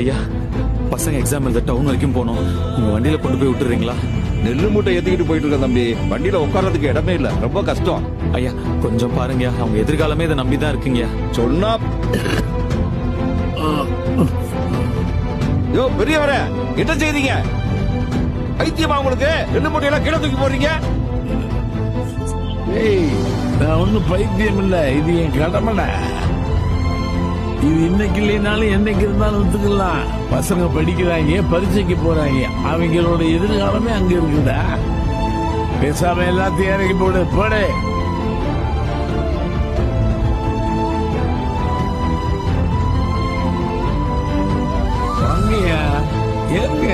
ஐயா, பசங்க எக்ஸாம் எழுத டவுன் வரைக்கும் போனோம். உங்க வண்டியில கொண்டு போய் விட்டுறீங்களா? நெல்லு மூட்டை ஏத்திக்கிட்டு போயிட்டு இருக்க தம்பி, வண்டியில உட்கார்றதுக்கு இடமே இல்ல, ரொம்ப கஷ்டம். ஐயா, கொஞ்சம் பாருங்க. அவங்க எதிர்காலமே இதை நம்பிதான் இருக்குங்க. சொன்னா யோ பெரியவர என்ன செய்றீங்க? ஐத்தியமா உங்களுக்கு? நெல்லு மூட்டையெல்லாம் கீழே தூக்கி போடுறீங்க. நான் ஒன்னும் பைத்தியம் இல்ல, இது என் கடமை. இது இன்னைக்கு இல்லைனாலும் என்னைக்கு இருந்தாலும் ஒத்துக்கலாம். பசங்க படிக்கிறாங்க, பரீட்சைக்கு போறாங்க, அவங்களோட எதிர்காலமே அங்க இருக்குதா. பேசாம எல்லாத்தையும் இறக்கி போடு போடு. வாங்கயா ஏங்க